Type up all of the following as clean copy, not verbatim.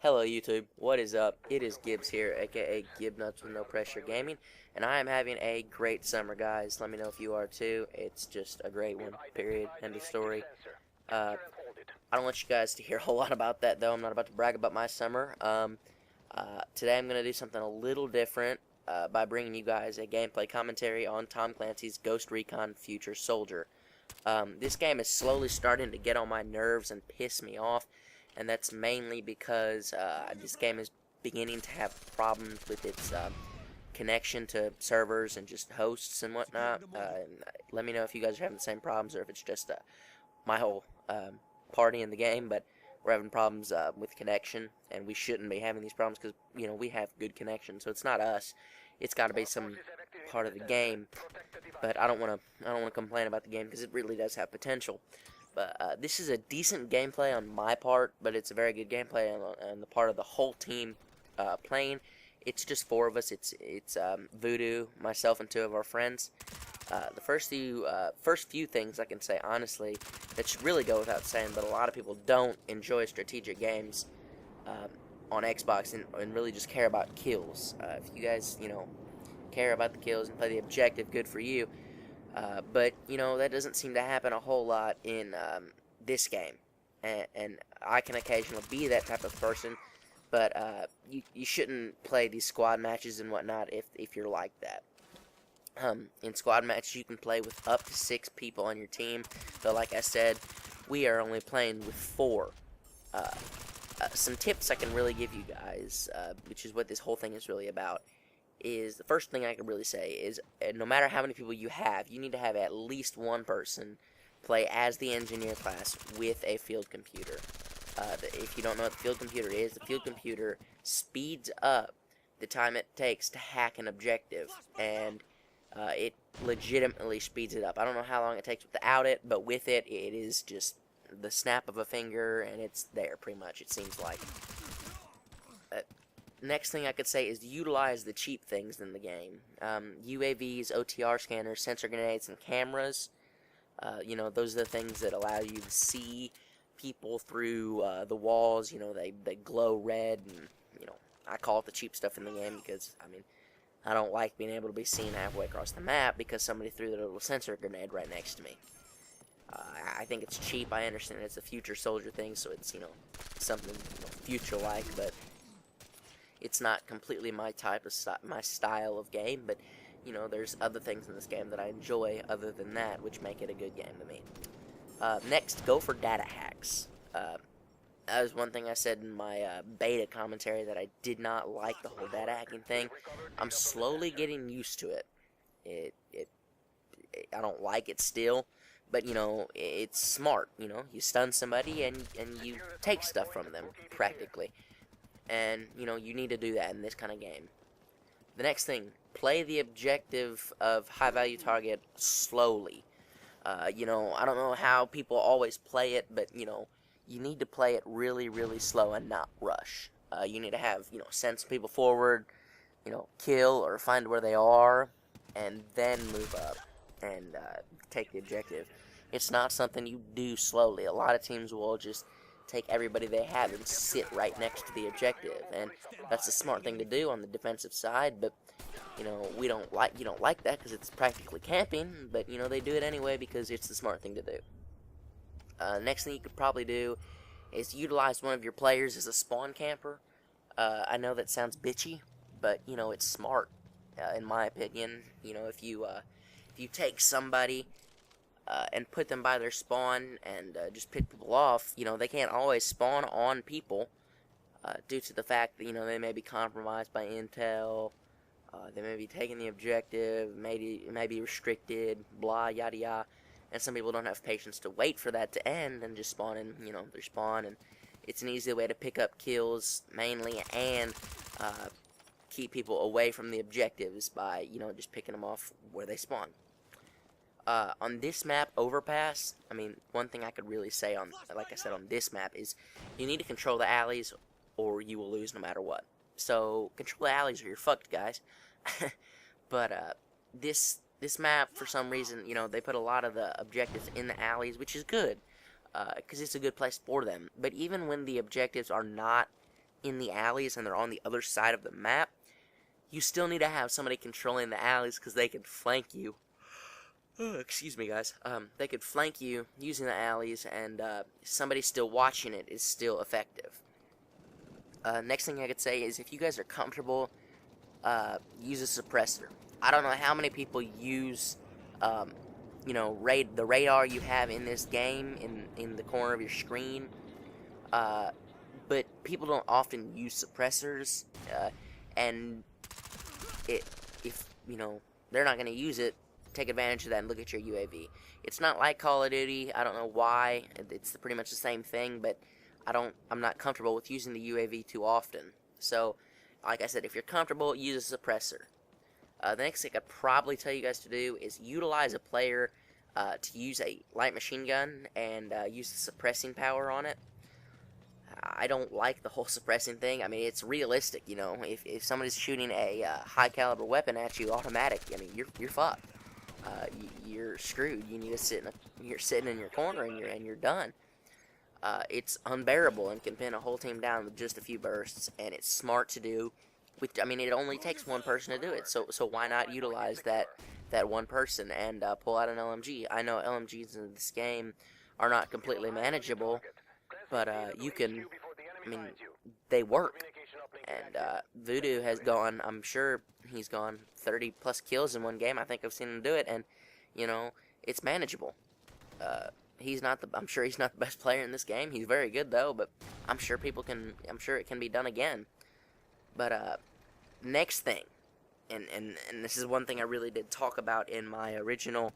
Hello YouTube, what is up? It is GibZ here, aka Gib Nuts with No Pressure Gaming, and I am having a great summer, guys. Let me know if you are too. It's just a great one, period, end of story. I don't want you guys to hear a whole lot about that, though. I'm not about to brag about my summer. Today I'm going to do something a little different by bringing you guys a gameplay commentary on Tom Clancy's Ghost Recon Future Soldier. This game is slowly starting to get on my nerves and piss me off, and that's mainly because this game is beginning to have problems with its connection to servers and just hosts and whatnot. Let me know if you guys are having the same problems or if it's just my whole party in the game, but we're having problems with connection, and we shouldn't be having these problems because, you know, we have good connection, so it's not us. It's got to be some part of the game, but I don't want to complain about the game because it really does have potential. But this is a decent gameplay on my part, but it's a very good gameplay on the part of the whole team playing. It's just 4 of us. It's Voodoo, myself, and 2 of our friends. The first few things I can say honestly that should really go without saying, but a lot of people don't enjoy strategic games on Xbox and really just care about kills. If you guys, care about the kills and play the objective, good for you. But, that doesn't seem to happen a whole lot in this game. And I can occasionally be that type of person, but you shouldn't play these squad matches and whatnot if you're like that. In squad matches, you can play with up to 6 people on your team, but like I said, we are only playing with 4. Some tips I can really give you guys, which is what this whole thing is really about, is the first thing I can really say is no matter how many people you have, you need to have at least one person play as the engineer class with a field computer. If you don't know what the field computer is, the field computer speeds up the time it takes to hack an objective, and it legitimately speeds it up. I don't know how long it takes without it, but with it, it is just the snap of a finger, and it's there, pretty much, it seems like. Next thing I could say is utilize the cheap things in the game. UAVs, OTR scanners, sensor grenades, and cameras. Those are the things that allow you to see people through the walls. They glow red, and, I call it the cheap stuff in the game because, I don't like being able to be seen halfway across the map because somebody threw their little sensor grenade right next to me. I think it's cheap. I understand it's a future soldier thing, so it's, something future-like, but it's not completely my type of my style of game. But, there's other things in this game that I enjoy other than that, which make it a good game to me. Next, go for data hacks. That was one thing I said in my beta commentary, that I did not like the whole data hacking thing. I'm slowly getting used to it. I don't like it still, but, it's smart. You stun somebody and you take stuff from them, practically. And, you need to do that in this kind of game. The next thing, play the objective of high-value target slowly. I don't know how people always play it, but, you need to play it really, really slow and not rush. You need to have, send some people forward, kill or find where they are, and then move up and take the objective. It's not something you do slowly. A lot of teams will just take everybody they have and sit right next to the objective, and that's a smart thing to do on the defensive side, but, you don't like that because it's practically camping, but, they do it anyway because it's the smart thing to do. Next thing you could probably do is utilize one of your players as a spawn camper. I know that sounds bitchy, but, it's smart, in my opinion. If you take somebody and put them by their spawn and just pick people off, they can't always spawn on people due to the fact that, they may be compromised by intel, they may be taking the objective, it may be restricted, blah, yada yada. And some people don't have patience to wait for that to end and just spawn in, their spawn. And it's an easy way to pick up kills, mainly, and keep people away from the objectives by, just picking them off where they spawn. On this map, Overpass, one thing I could really say like I said, on this map is you need to control the alleys or you will lose no matter what. So, control the alleys or you're fucked, guys. But, this map, for some reason, they put a lot of the objectives in the alleys, which is good, because it's a good place for them. But even when the objectives are not in the alleys and they're on the other side of the map, you still need to have somebody controlling the alleys because they can flank you. Excuse me, guys. They could flank you using the alleys, and somebody still watching it is still effective. Next thing I could say is if you guys are comfortable, use a suppressor. I don't know how many people use, you know, the radar you have in this game in the corner of your screen. But people don't often use suppressors, and if you know they're not going to use it, take advantage of that and look at your UAV. It's not like Call of Duty. I don't know why. It's pretty much the same thing, but I'm not comfortable with using the UAV too often. So, like I said, if you're comfortable, use a suppressor. The next thing I'd probably tell you guys to do is utilize a player to use a light machine gun and use the suppressing power on it. I don't like the whole suppressing thing. I mean, it's realistic, you know. If somebody's shooting a high caliber weapon at you, automatic, I mean, you're fucked. You're screwed. You need to you're sitting in your corner and you're done. It's unbearable and can pin a whole team down with just a few bursts, and it's smart to do. I mean, it only takes one person to do it, so why not utilize that one person and pull out an LMG? I know LMGs in this game are not completely manageable, but you can, I mean, they work. And Voodoo has gone, I'm sure he's gone 30 plus kills in one game. I think I've seen him do it, and you know, it's manageable. I'm sure he's not the best player in this game. He's very good though, but I'm sure it can be done again. But next thing, and this is one thing I really did talk about in my original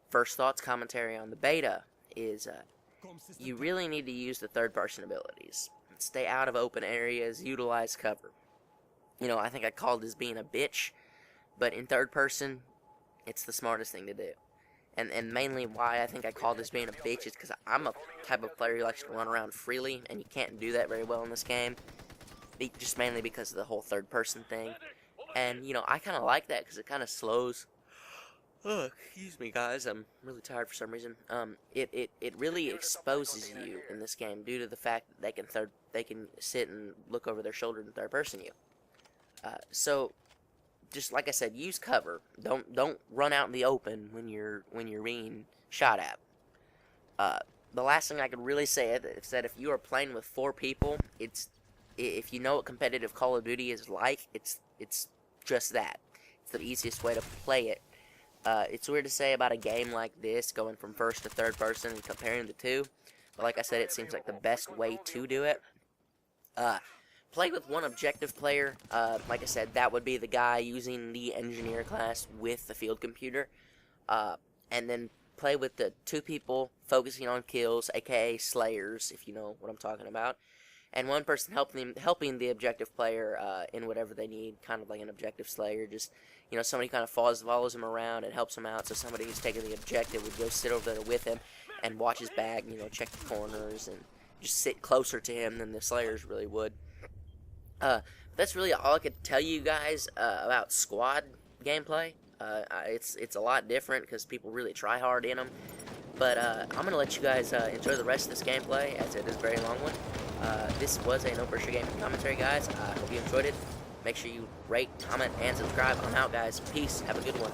first thoughts commentary on the beta, is you really need to use the third person abilities. Stay out of open areas, utilize cover. You know, I think I called this being a bitch, but in third person, it's the smartest thing to do. And mainly why I think I call this being a bitch is because I'm a type of player who likes to run around freely, and you can't do that very well in this game. Just mainly because of the whole third person thing. And, you know, I kind of like that because it kind of slows. Oh, excuse me, guys. I'm really tired for some reason. It really exposes you in this game due to the fact that they can sit and look over their shoulder and third person you. So, just like I said, use cover. Don't run out in the open when you're being shot at. The last thing I could really say is that if you are playing with 4 people, if you know what competitive Call of Duty is like, it's just that. It's the easiest way to play it. It's weird to say about a game like this, going from first to third person and comparing the two, but like I said, it seems like the best way to do it. Play with one objective player. Like I said, that would be the guy using the engineer class with the field computer. And then play with the 2 people focusing on kills, aka slayers, if you know what I'm talking about. And one person helping the objective player in whatever they need, kind of like an objective slayer. Just, you know, somebody kind of follows him around and helps him out. So somebody who's taking the objective would go sit over there with him and watch his back, you know, check the corners and just sit closer to him than the slayers really would. That's really all I could tell you guys about squad gameplay. It's a lot different because people really try hard in them. But I'm going to let you guys enjoy the rest of this gameplay, as it is a very long one. This was a No Pressure Gaming commentary, guys. I hope you enjoyed it. Make sure you rate, comment, and subscribe. I'm out, guys. Peace. Have a good one.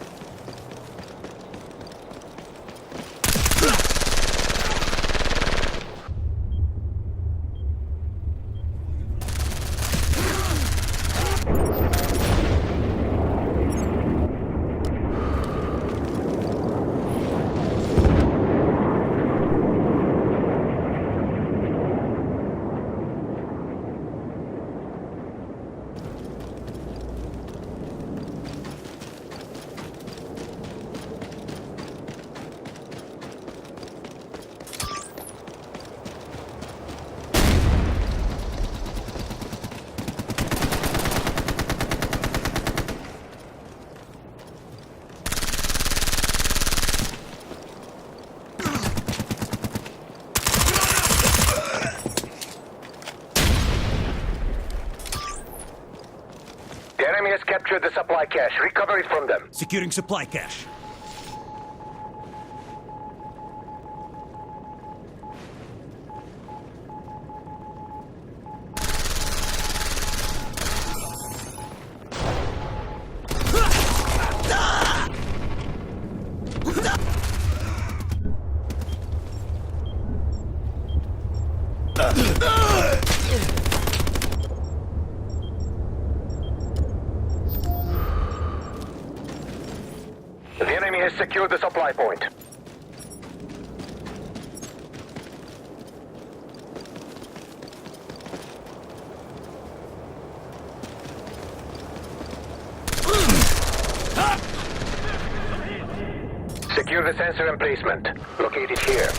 The enemy has captured the supply cache. Recover it from them. Securing supply cache. The enemy has secured the supply point. Secure the sensor emplacement. Located here.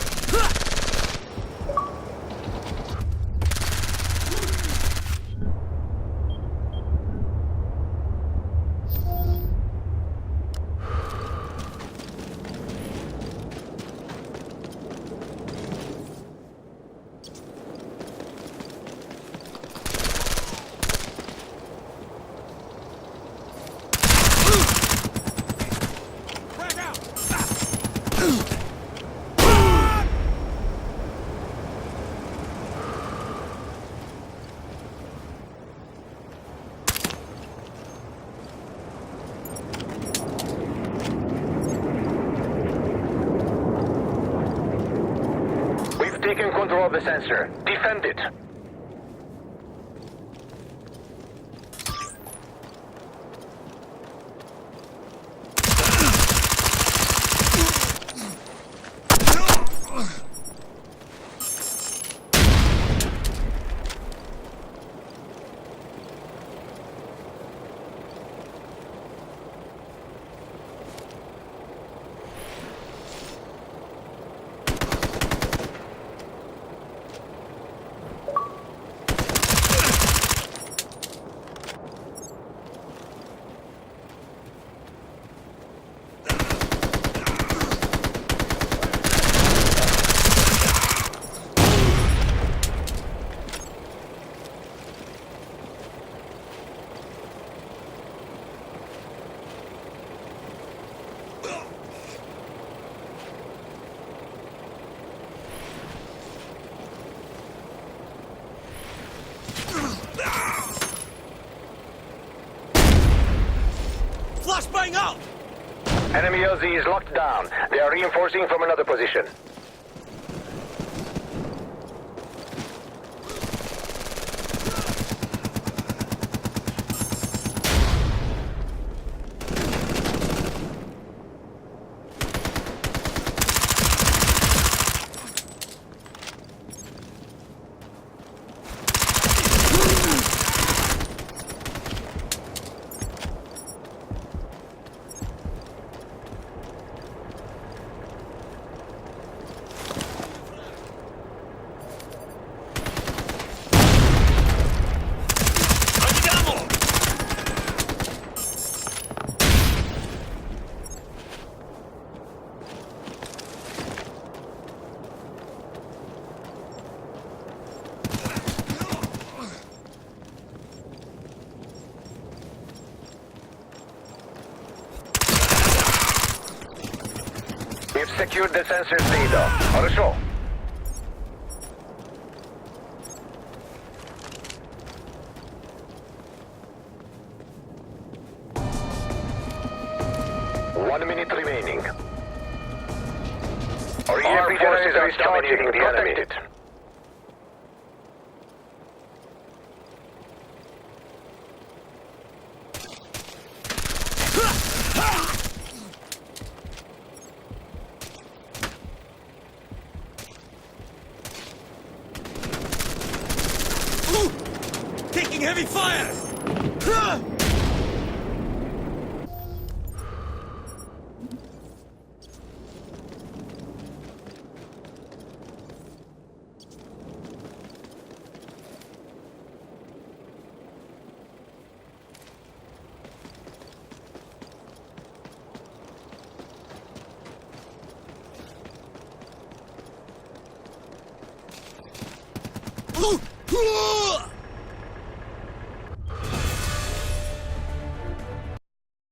Taking control of the sensor. Defend it. Flashbang out! Enemy LZ is locked down. They are reinforcing from another position. We've secured the sensors data. Хорошо. One minute remaining. Our EMP forces are dominating the enemy. Taking heavy fire!